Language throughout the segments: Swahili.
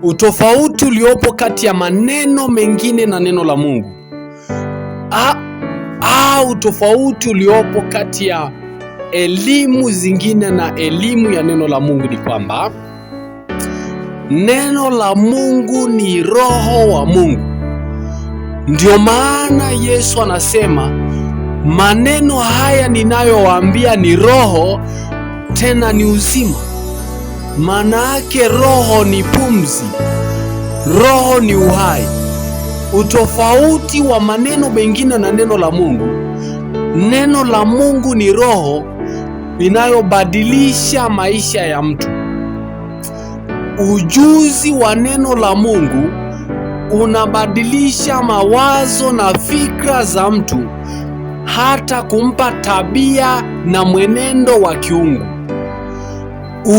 Utofauti uliopo kati ya maneno mengine na neno la Mungu. Utofauti uliopo kati ya elimu zingine na elimu ya neno la Mungu ni kwamba neno la Mungu ni roho wa Mungu. Ndio maana Yesu anasema maneno haya ninayowaambia ni roho tena ni uzima. Maana yake roho ni pumzi, roho ni uhai. Utofauti wa maneno mengine na neno la Mungu, neno la Mungu ni roho inayobadilisha maisha ya mtu. Ujuzi wa neno la Mungu unabadilisha mawazo na fikra za mtu, hata kumpa tabia na mwenendo wa kiungu.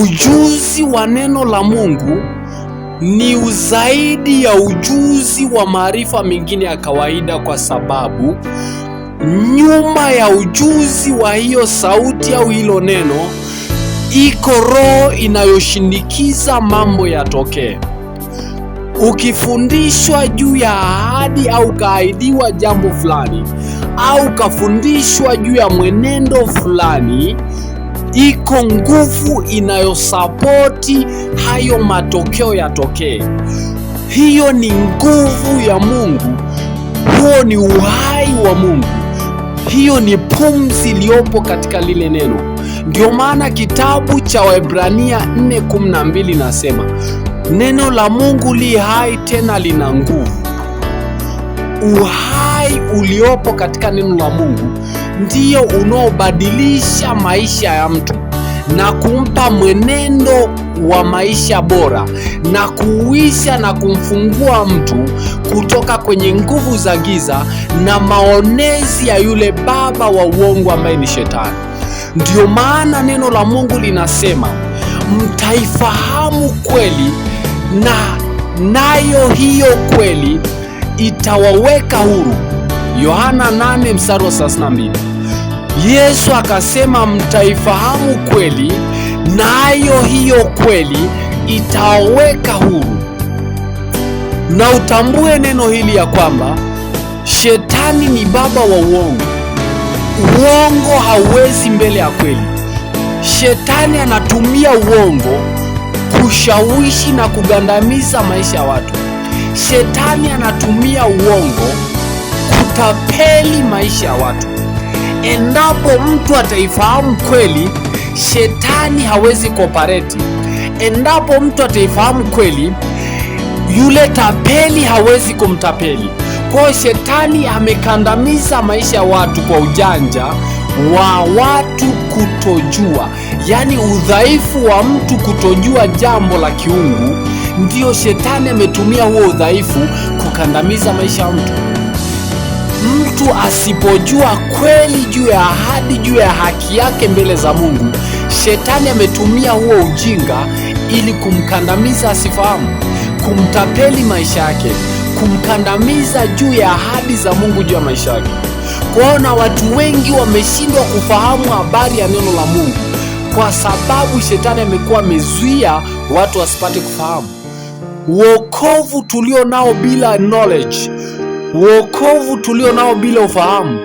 Ujuzi wa neno la Mungu ni zaidi ya ujuzi wa maarifa mengine ya kawaida, kwa sababu nyuma ya ujuzi wa hiyo sauti au hilo neno iko roho inayoshindikiza mambo yatokee. Ukifundishwa juu ya ahadi au kaahidiwa jambo fulani au kafundishwa juu ya mwenendo fulani, iko nguvu inayosapoti hayo matokeo yatokee. Hiyo ni nguvu ya Mungu, huo ni uhai wa Mungu, hiyo ni pumzi iliyopo katika lile neno. Ndio maana kitabu cha Waebrania 4:12 nasema neno la Mungu li hai tena lina nguvu. Uhai uliopo katika neno la Mungu ndio unaobadilisha maisha ya mtu na kumpa mwenendo wa maisha bora na kuuisha na kumfungua mtu kutoka kwenye nguvu za giza na maonezi ya yule baba wa uongo ambaye ni Shetani. Ndio maana neno la Mungu linasema mtaifahamu kweli na nayo hiyo kweli itawaweka huru. Yohana 8:32. Yesu akasema mtaifahamu kweli nayo hiyo kweli itawaweka huru. Na utambue neno hili ya kwamba Shetani ni baba wa uongo. Uongo hauwezi mbele ya kweli. Shetani anatumia uongo kushawishi na kugandamiza maisha ya watu. Shetani anatumia uongo kutapeli maisha ya watu. Endapo mtu ataifahamu kweli, Shetani hawezi cooperate. Endapo mtu ataifahamu kweli, yule tapeli hawezi kumtapeli. Kwa hiyo Shetani amekandamiza maisha ya watu kwa ujanja wa watu kutojua, yaani udhaifu wa mtu kutojua jambo la kiungu. Ndiyo Shetani ametumia huo udhaifu kukandamiza maisha ya mtu. Mtu asipojua kweli juu ya ahadi, juu ya haki yake mbele za Mungu, Shetani ametumia huo ujinga ili kumkandamiza asifahamu, kumtapeli maisha yake, kumkandamiza juu ya ahadi za Mungu juu ya maisha yake. Kwaona watu wengi wameshindwa kufahamu habari ya neno la Mungu kwa sababu Shetani amekuwa amezuia watu wasipate kufahamu. Wokovu tulio nao bila knowledge, wokovu tulio nao bila ufahamu,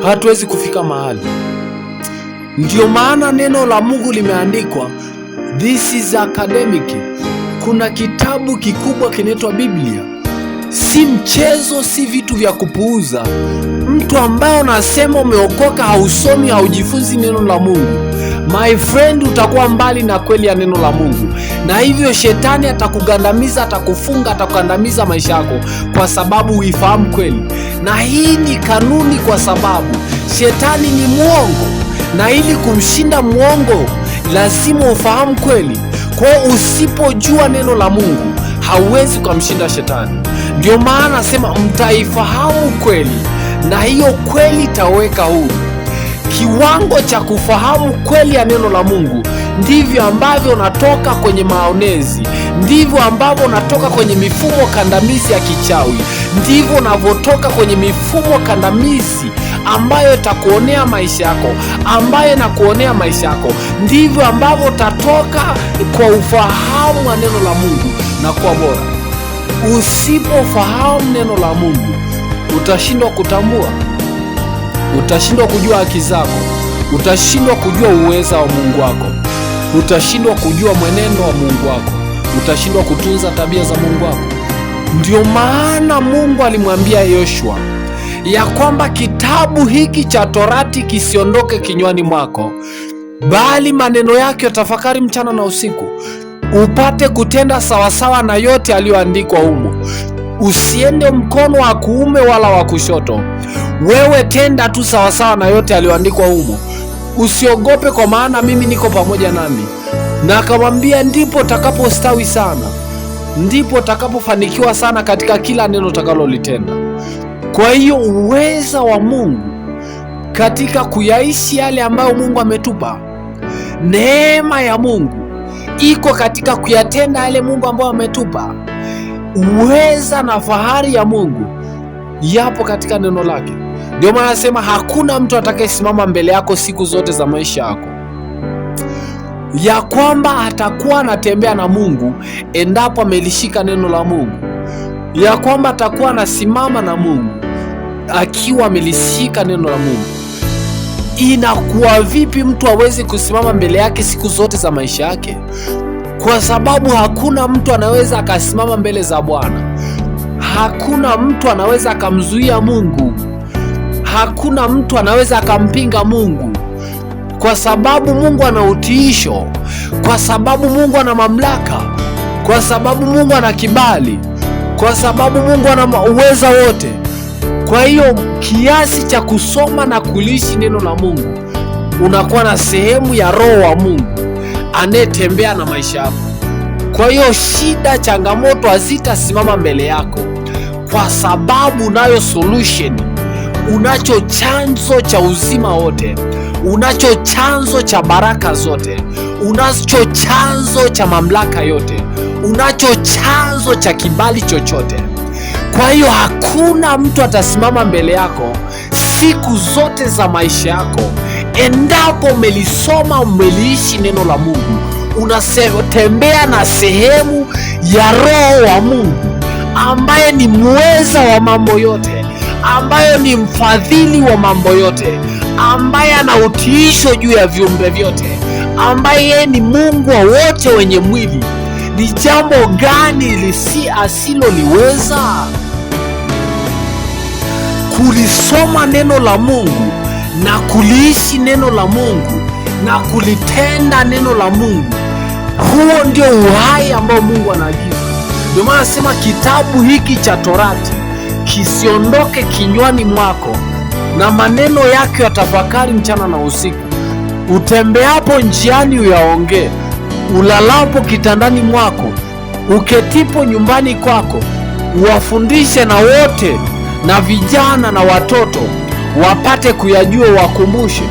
hatuwezi kufika mahali. Ndio maana neno la Mungu limeandikwa, this is academic. Kuna kitabu kikubwa kinaitwa Biblia. Si mchezo, si vitu vya kupuuza. Mtu ambaye unasema umeokoka hausomi, haujifunzi neno la Mungu, my friend, utakuwa mbali na kweli ya neno la Mungu, na hivyo Shetani atakugandamiza, atakufunga, atakugandamiza maisha yako kwa sababu huifahamu kweli. Na hii ni kanuni, kwa sababu Shetani ni mwongo, na ili kumshinda mwongo lazima ufahamu kweli. Kwa hiyo usipojua neno la Mungu hauwezi kumshinda Shetani. Ndio maana nasema mtaifahamu kweli na hiyo kweli itaweka huru. Kiwango cha kufahamu kweli ya neno la Mungu ndivyo ambavyo unatoka kwenye maonezi, ndivyo ambavyo unatoka kwenye mifumo kandamizi ya kichawi, ndivyo unavotoka kwenye mifumo kandamizi ambayo itakuonea maisha yako, ambayo inakuonea maisha yako, ndivyo ambavyo utatoka kwa ufahamu wa neno la Mungu na kuwa bora. Usipofahamu neno la Mungu, utashindwa kutambua, utashindwa kujua haki zako, utashindwa kujua uweza wa Mungu wako, utashindwa kujua mwenendo wa Mungu wako, utashindwa kutunza tabia za Mungu wako. Ndio maana Mungu alimwambia Yoshua ya kwamba kitabu hiki cha Torati kisiondoke kinywani mwako, bali maneno yake utafakari mchana na usiku, upate kutenda sawasawa na yote aliyoandikwa humo. Usiende mkono wa kuume wala wa kushoto, wewe tenda tu sawasawa na yote aliyoandikwa humo. Usiogope, kwa maana mimi niko pamoja nami. Na akamwambia, ndipo utakapostawi sana, ndipo utakapofanikiwa sana katika kila neno utakalolitenda. Kwa hiyo uweza wa Mungu katika kuyaishi yale ambayo Mungu ametupa, neema ya Mungu iko katika kuyatenda yale Mungu ambayo ametupa. Uweza na fahari ya Mungu yapo katika neno lake. Ndio maana nasema hakuna mtu atakayesimama mbele yako siku zote za maisha yako ya kwamba atakuwa anatembea na Mungu endapo amelishika neno la Mungu, ya kwamba atakuwa anasimama na Mungu akiwa amelishika neno la Mungu. Inakuwa vipi mtu awezi kusimama mbele yake siku zote za maisha yake? Kwa sababu hakuna mtu anaweza akasimama mbele za Bwana. Hakuna mtu anaweza akamzuia Mungu. Hakuna mtu anaweza akampinga Mungu, kwa sababu Mungu ana utiisho, kwa sababu Mungu ana mamlaka, kwa sababu Mungu ana kibali, kwa sababu Mungu ana uweza wote. Kwa hiyo kiasi cha kusoma na kuliishi neno la Mungu, unakuwa na sehemu ya Roho wa Mungu anayetembea na maisha yako. Kwa hiyo shida, changamoto hazitasimama mbele yako, kwa sababu unayo solution. Unacho chanzo cha uzima wote, unacho chanzo cha baraka zote, unacho chanzo cha mamlaka yote, unacho chanzo cha kibali chochote. Kwa hiyo hakuna mtu atasimama mbele yako siku zote za maisha yako endapo umelisoma, umeliishi neno la Mungu. Unatembea na sehemu ya Roho wa Mungu ambaye ni muweza wa mambo yote, ambayo ni mfadhili wa mambo yote, ambaye ana utiisho juu ya viumbe vyote, ambaye yeye ni Mungu wa wote wenye mwili. Ni jambo gani asiloliweza? Kulisoma neno la Mungu na kuliishi neno la Mungu na kulitenda neno la Mungu. Huo ndio uhai ambao Mungu anaagiza. Ndio maana nasema kitabu hiki cha Torati kisiondoke kinywani mwako, na maneno yake yatafakari mchana na usiku. Utembeapo njiani uyaongee, ulalapo kitandani mwako, uketipo nyumbani kwako, uwafundishe na wote, na vijana na watoto wapate kuyajua, wakumbushe.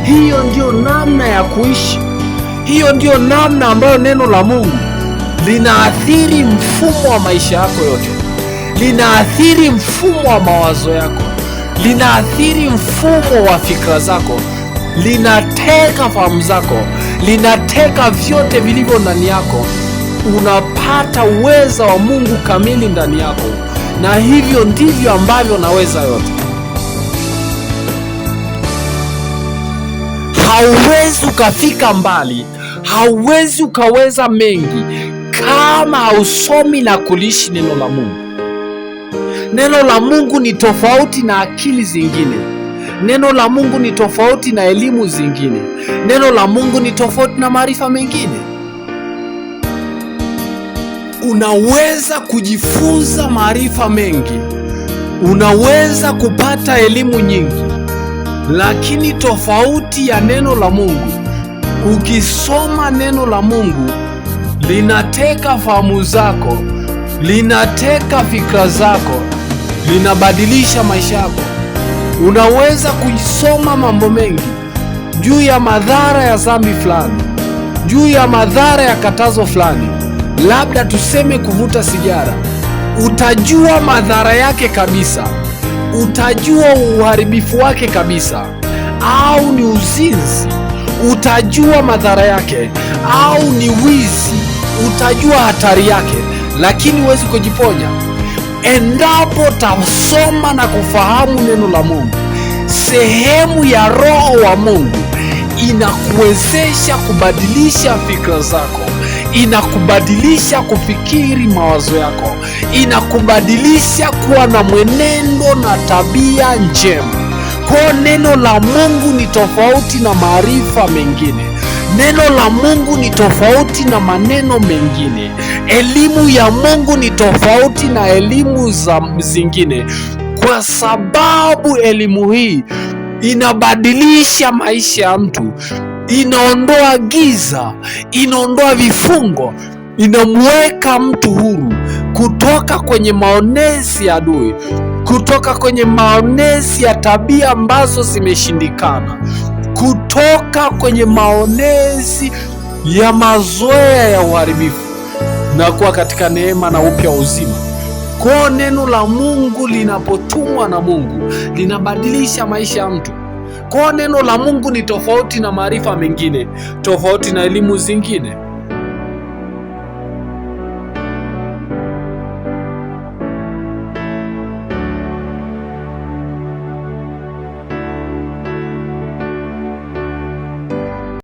Hiyo ndio namna ya kuishi. Hiyo ndio namna ambayo neno la Mungu linaathiri mfumo wa maisha yako yote, linaathiri mfumo wa mawazo yako, linaathiri mfumo wa fikra zako, linateka fahamu zako, linateka vyote vilivyo ndani yako. Unapata uweza wa Mungu kamili ndani yako, na hivyo ndivyo ambavyo naweza yote. Hauwezi ukafika mbali, hauwezi ukaweza mengi kama hausomi na kuliishi neno la Mungu. Neno la Mungu ni tofauti na akili zingine. Neno la Mungu ni tofauti na elimu zingine. Neno la Mungu ni tofauti na maarifa mengine. Unaweza kujifunza maarifa mengi, unaweza kupata elimu nyingi, lakini tofauti ya neno la Mungu, ukisoma neno la Mungu linateka fahamu zako, linateka fikra zako, linabadilisha maisha yako. Unaweza kujisoma mambo mengi juu ya madhara ya dhambi fulani, juu ya madhara ya katazo fulani, labda tuseme kuvuta sigara. Utajua madhara yake kabisa, utajua uharibifu wake kabisa, au ni uzinzi, utajua madhara yake, au ni wizi, utajua hatari yake, lakini huwezi kujiponya. Endapo tasoma na kufahamu neno la Mungu, sehemu ya Roho wa Mungu inakuwezesha kubadilisha fikra zako, inakubadilisha kufikiri mawazo yako, inakubadilisha kuwa na mwenendo na tabia njema. Kwa neno la Mungu ni tofauti na maarifa mengine. Neno la Mungu ni tofauti na maneno mengine. Elimu ya Mungu ni tofauti na elimu zingine, kwa sababu elimu hii inabadilisha maisha ya mtu, inaondoa giza, inaondoa vifungo, inamweka mtu huru kutoka kwenye maonezi ya adui, kutoka kwenye maonezi ya tabia ambazo zimeshindikana, kutoka kwenye maonezi ya mazoea ya uharibifu, na kuwa katika neema na upya wa uzima. Kwa neno la Mungu linapotumwa na Mungu linabadilisha maisha ya mtu. Kwa neno la Mungu ni tofauti na maarifa mengine, tofauti na elimu zingine.